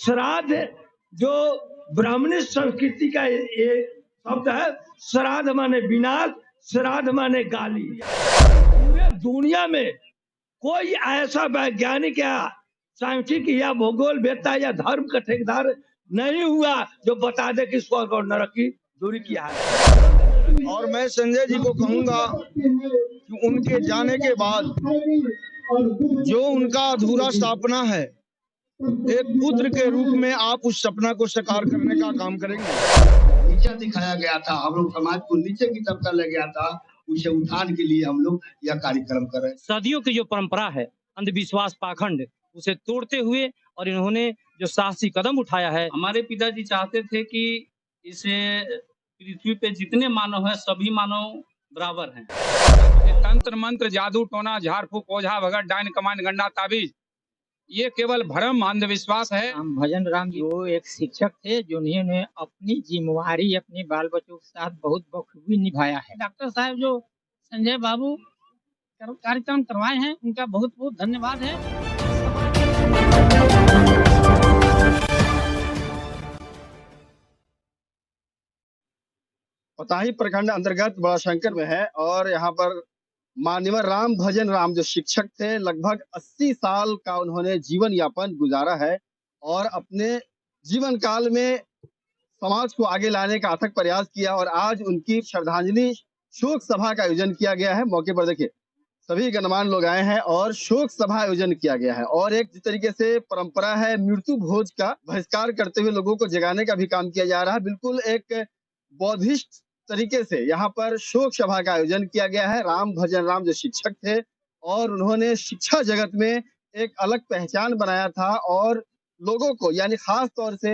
श्राद्ध जो ब्राह्मणी संस्कृति का ये शब्द है। श्राद्ध माने विनाश, श्राद्ध माने गाली। पूरे दुनिया में कोई ऐसा वैज्ञानिक या साइंटिस्ट या भूगोल वेत्ता या धर्म का ठेकेदार नहीं हुआ जो बता दे कि स्वर्ग और नरक की दूरी क्या है। और मैं संजय जी को कहूंगा कि उनके जाने के बाद जो उनका अधूरा सपना है, एक पुत्र के रूप में आप उस सपना को साकार करने का काम करेंगे। नीचा दिखाया गया था, हम लोग समाज को नीचे की तरफ ले गया था, उसे उठाने के लिए हम लोग यह कार्यक्रम कर रहे हैं। सदियों की जो परंपरा है अंधविश्वास पाखंड, उसे तोड़ते हुए और इन्होंने जो साहसी कदम उठाया है। हमारे पिताजी चाहते थे कि इसे पृथ्वी पे जितने मानव हैं सभी मानव बराबर हैं। तंत्र मंत्र जादू टोना झाड़ फूक ओझा भगत डायन कमान गंडा ताबीज ये केवल भ्रम अंधविश्वास है। राम भजन राम जी वो एक शिक्षक थे जिन्होंने अपनी जिम्मेवारी अपने बाल बच्चों के साथ बहुत बखूबी निभाया है। डॉक्टर साहब जो संजय बाबू कार्यक्रम करवाए हैं उनका बहुत बहुत धन्यवाद है। पताही प्रखंड अंतर्गत बड़ाशंकर में है और यहाँ पर माननीय राम भजन राम जो शिक्षक थे, लगभग 80 साल का उन्होंने जीवन यापन गुजारा है और अपने जीवन काल में समाज को आगे लाने का अथक प्रयास किया और आज उनकी श्रद्धांजलि शोक सभा का आयोजन किया गया है। मौके पर देखिए सभी गणमान्य लोग आए हैं और शोक सभा आयोजन किया गया है और एक जिस तरीके से परंपरा है मृत्यु भोज का बहिष्कार करते हुए लोगों को जगाने का भी काम किया जा रहा है। बिल्कुल एक बौद्धिस्ट तरीके से यहाँ पर शोक सभा का आयोजन किया गया है। राम भजन राम जो शिक्षक थे और उन्होंने शिक्षा जगत में एक अलग पहचान बनाया था और लोगों को यानी खास तौर से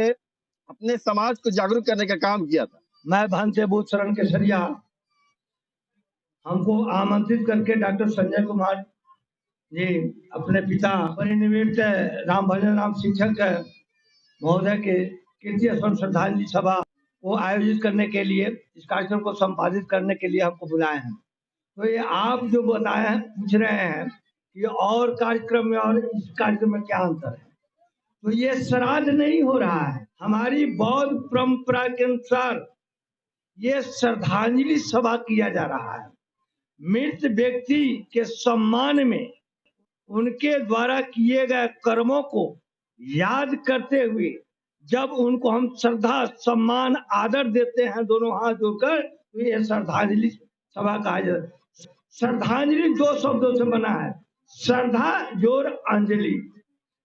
अपने समाज को जागरूक करने का काम किया था। मैं भानसे बूथ शरण केसरिया, हमको आमंत्रित करके डॉक्टर संजय कुमार जी अपने पिता परिनिवृत्त राम भजन राम शिक्षक महोदय के कीर्ति स्मरण श्रद्धांजलि सभा को आयोजित करने के लिए, इस कार्यक्रम को संपादित करने के लिए हमको बुलाए हैं। तो ये आप जो बताए हैं, पूछ रहे हैं कि और कार्यक्रम में और इस कार्यक्रम में क्या अंतर है, तो ये श्राद्ध नहीं हो रहा है। हमारी बौद्ध परंपरा के अनुसार ये श्रद्धांजलि सभा किया जा रहा है। मृत व्यक्ति के सम्मान में उनके द्वारा किए गए कर्मों को याद करते हुए जब उनको हम श्रद्धा सम्मान आदर देते हैं दोनों हाथ जोड़कर, तो ये श्रद्धांजलि सभा का आयोजन। श्रद्धांजलि दो शब्दों से बना है, श्रद्धा जोड़ अंजलि।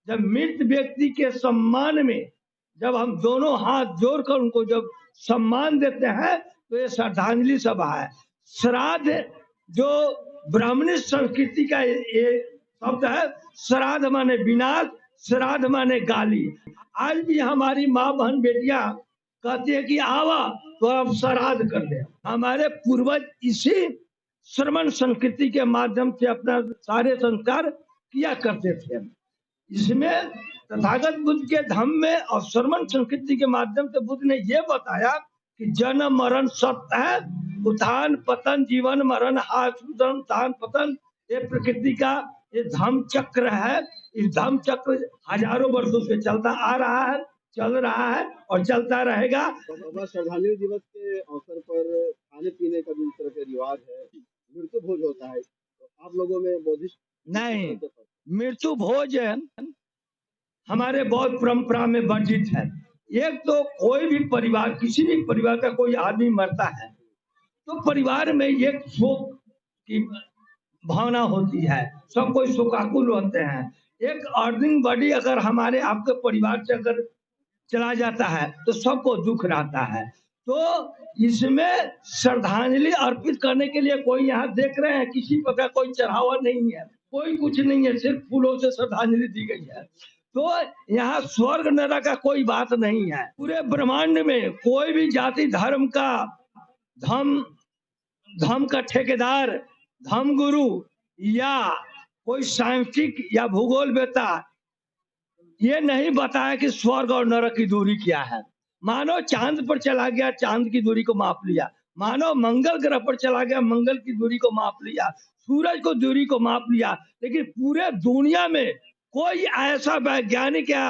जब मृत व्यक्ति के सम्मान में जब हम दोनों हाथ जोड़कर उनको जब सम्मान देते हैं तो ये श्रद्धांजलि सभा है। श्राद्ध जो ब्राह्मणी संस्कृति का ये शब्द है। श्राद्ध माने विनाश, श्राद्ध माने गाली। आज भी हमारी माँ बहन बेटियां कहती है कि आवा तो अब श्राद्ध कर दे। हमारे पूर्वज इसी श्रमण संस्कृति के माध्यम से अपना सारे संस्कार किया करते थे। इसमें तथागत बुद्ध के धम्म में और श्रमण संस्कृति के माध्यम से बुद्ध ने यह बताया कि जन्म मरण सत्य है, उत्थान पतन जीवन मरण हास्यम उत्थान पतन ये प्रकृति का ये धम्म चक्र है। इस धम्म चक्र हजारों वर्षों से चलता आ रहा है, चल रहा है और चलता रहेगा। श्रद्धांजलि दिवस के अवसर पर खाने पीने का जिस तरह के रिवाज है, मृत्यु भोज होता है, तो आप लोगों में बौद्धिस्ट नहीं, मृत्यु भोज हमारे बौद्ध परंपरा में वर्जित है। एक तो कोई भी परिवार, किसी भी परिवार का कोई आदमी मरता है तो परिवार में एक शोक की भावना होती है, सब कोई शोकाकुल होते हैं। एक अर्निंग बॉडी अगर हमारे आपके परिवार से अगर चला जाता है तो सबको दुख रहता है। तो इसमें श्रद्धांजलि अर्पित करने के लिए कोई यहाँ देख रहे हैं किसी प्रकार कोई चढ़ावा नहीं है, कोई कुछ नहीं है, सिर्फ फूलों से श्रद्धांजलि दी गई है। तो यहाँ स्वर्ग नरक का कोई बात नहीं है। पूरे ब्रह्मांड में कोई भी जाति धर्म का धर्म का ठेकेदार, धर्म गुरु या कोई साइंटिस्ट या भूगोल वेत्ता ये नहीं बताया कि स्वर्ग और नरक की दूरी क्या है। मानो चांद पर चला गया, चांद की दूरी को माप लिया। मानो मंगल ग्रह पर चला गया, मंगल की दूरी को माप लिया। सूरज को दूरी को माप लिया। लेकिन पूरे दुनिया में कोई ऐसा वैज्ञानिक या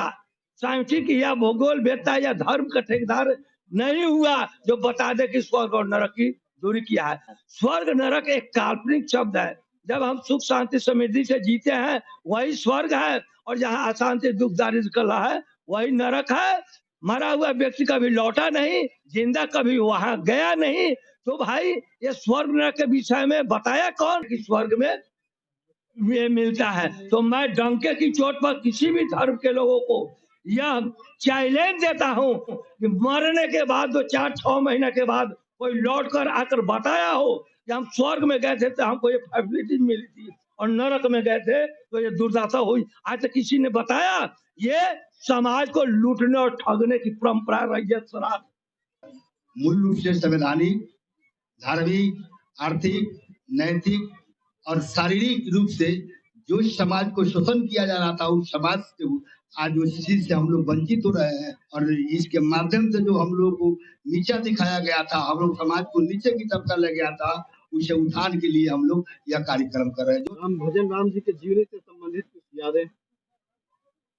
साइंटिफिक या भूगोल वेत्ता या धर्म का ठेकेदार नहीं हुआ जो बता दे कि स्वर्ग और नरक की दूरी क्या है। स्वर्ग नरक एक काल्पनिक शब्द है। जब हम सुख शांति समृद्धि से जीते हैं वही स्वर्ग है, और जहाँ अशांति दुख दारिद्र कला है वही नरक है। मरा हुआ व्यक्ति कभी लौटा नहीं, जिंदा कभी वहां गया नहीं। तो भाई ये स्वर्ग नरक के विषय में बताया कौन कि स्वर्ग में ये मिलता है। तो मैं डंके की चोट पर किसी भी धर्म के लोगों को यह चैलेंज देता हूं कि मरने के बाद 2-4-6 महीने के बाद कोई लौट कर आकर बताया हो कि हम स्वर्ग में गए थे तो हमको ये फैसिलिटी मिली थी, और नरक में गए थे तो ये दुर्दशा हुई। आज तक किसी ने बताया? ये समाज को लूटने और ठगने की परंपरा रही है। शराब मूल रूप से संवैधानिक, धार्मिक, आर्थिक, नैतिक और शारीरिक रूप से जो समाज को शोषण किया जा रहा था उस समाज से आज उस चीज से हम लोग वंचित हो रहे हैं। और इसके माध्यम से जो हम लोग को नीचा दिखाया गया था, हम लोग समाज को नीचे की तरफ कर ले गया था, उसे उठान के लिए हम लोग यह कार्यक्रम कर रहे हैं। राम भजन राम जी के जीवन से संबंधित कुछ यादें।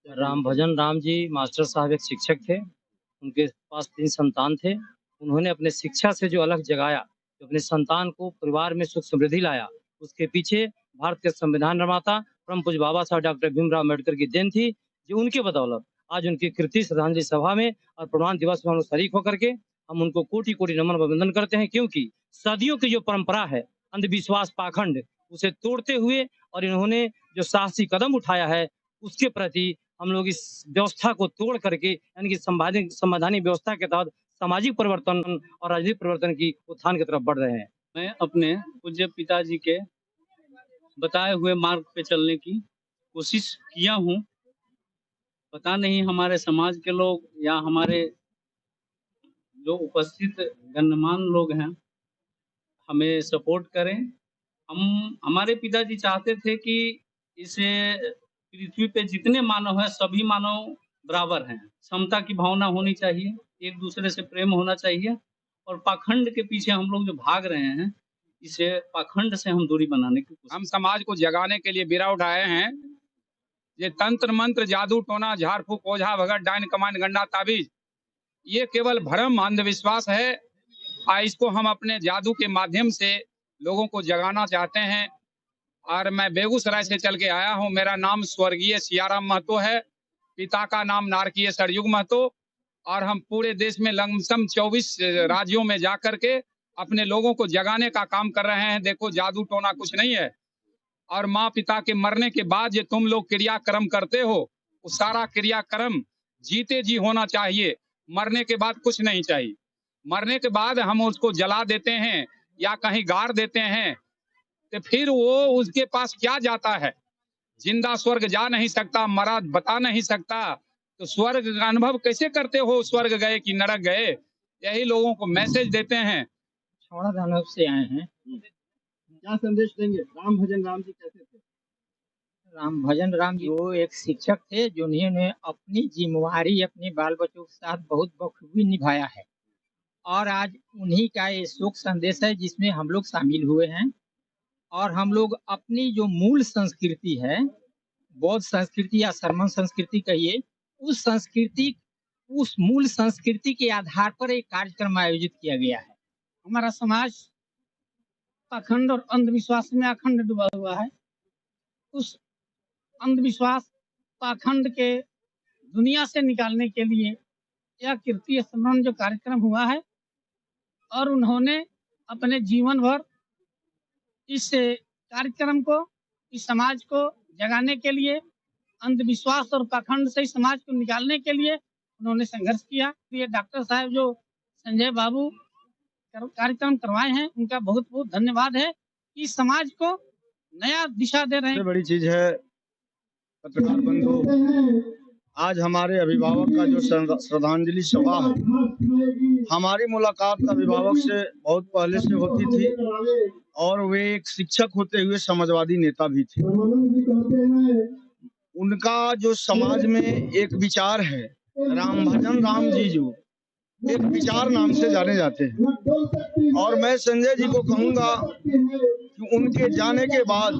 राम भजन राम जी मास्टर साहब एक शिक्षक थे। उनके पास 3 संतान थे। उन्होंने अपने शिक्षा से जो अलग जगाया, जो अपने संतान को परिवार में सुख समृद्धि लाया, उसके पीछे भारत के संविधान निर्माता परम पूज्य बाबा साहब डॉक्टर भीमराव अम्बेडकर की देन थी, जो उनके बदौलत आज उनकी कृति श्रद्धांजलि सभा में और प्रमाण दिवस में हम लोग शरीक होकर के हम उनको कोटि कोटि नमन अभिनंदन करते हैं। क्योंकि सदियों की जो परंपरा है अंधविश्वास पाखंड, उसे तोड़ते हुए और इन्होंने जो साहसी कदम उठाया है उसके प्रति हम लोग इस व्यवस्था को तोड़ करके यानी कि संवैधानिक व्यवस्था के तहत सामाजिक परिवर्तन और राजनीतिक परिवर्तन की उत्थान की तरफ बढ़ रहे हैं। मैं अपने पूज्य पिताजी के बताए हुए मार्ग पे चलने की कोशिश किया हूँ। पता नहीं हमारे समाज के लोग या हमारे जो उपस्थित गणमान्य लोग हैं हमें सपोर्ट करें। हमारे पिताजी चाहते थे कि इसे पृथ्वी पे जितने मानव हैं सभी मानव बराबर हैं। समता की भावना होनी चाहिए, एक दूसरे से प्रेम होना चाहिए, और पाखंड के पीछे हम लोग जो भाग रहे हैं इसे पाखंड से हम दूरी बनाने की कोशिश। हम समाज को जगाने के लिए बिरा उठाए हैं। ये तंत्र मंत्र जादू टोना झाड़ फूक ओझा भगत डाइन कमान गंडा ताबीज ये केवल भ्रम अंधविश्वास है। इसको हम अपने जादू के माध्यम से लोगों को जगाना चाहते हैं। और मैं बेगूसराय से चल के आया हूँ। मेरा नाम स्वर्गीय सियाराम महतो है, पिता का नाम नारकीय सरयुग महतो, और हम पूरे देश में लमसम 24 राज्यों में जा करके अपने लोगों को जगाने का काम कर रहे हैं। देखो जादू टोना कुछ नहीं है, और माँ पिता के मरने के बाद जो तुम लोग क्रियाक्रम करते हो वो सारा क्रियाक्रम जीते जी होना चाहिए। मरने के बाद कुछ नहीं चाहिए। मरने के बाद हम उसको जला देते हैं या कहीं गाड़ देते हैं तो फिर वो उसके पास क्या जाता है? जिंदा स्वर्ग जा नहीं सकता, मरा बता नहीं सकता, तो स्वर्ग का अनुभव कैसे करते हो? स्वर्ग गए कि नरक गए? यही लोगों को मैसेज देते हैं। छौड़ा दानव से आए हैं। क्या संदेश देंगे? राम भजन राम जी कैसे थे? राम भजन राम जी वो एक शिक्षक थे जिन्होंने अपनी जिम्मेवारी अपने बाल बच्चों के साथ बहुत बखूबी निभाया है, और आज उन्हीं का ये शोक संदेश है जिसमें हम लोग शामिल हुए हैं। और हम लोग अपनी जो मूल संस्कृति है, बौद्ध संस्कृति या शर्मन संस्कृति कहिए, उस मूल संस्कृति के आधार पर एक कार्यक्रम आयोजित किया गया है। हमारा समाज पाखंड और अंधविश्वास में अखंड डूबा हुआ है। उस अंधविश्वास पाखंड के दुनिया से निकालने के लिए यह कीर्ति स्मरण जो कार्यक्रम हुआ है, और उन्होंने अपने जीवन भर इस कार्यक्रम को, इस समाज को जगाने के लिए, अंधविश्वास और पाखंड से इस समाज को निकालने के लिए उन्होंने संघर्ष किया। ये डॉक्टर साहब जो संजय बाबू कार्यक्रम करवाए हैं उनका बहुत बहुत धन्यवाद है कि समाज को नया दिशा दे रहे हैं। बड़ी चीज है पत्रकार बंधु, आज हमारे अभिभावक का जो श्रद्धांजलि सभा है, हमारी मुलाकात अभिभावक से बहुत पहले से होती थी, और वे एक शिक्षक होते हुए समाजवादी नेता भी थे। उनका जो समाज में एक विचार है, राम भजन राम जी जो एक विचार नाम से जाने जाते हैं। और मैं संजय जी को कहूंगा कि उनके जाने के बाद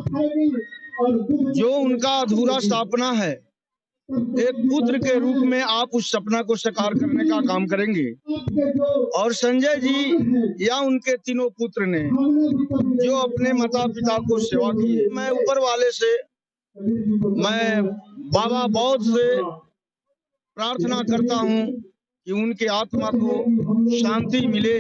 जो उनका अधूरा स्थापना है एक पुत्र के रूप में आप उस सपना को साकार करने का काम करेंगे। और संजय जी या उनके तीनों पुत्र ने जो अपने माता पिता को सेवा की, मैं ऊपर वाले से, मैं बाबा बौद्ध से प्रार्थना करता हूं कि उनके आत्मा को शांति मिले।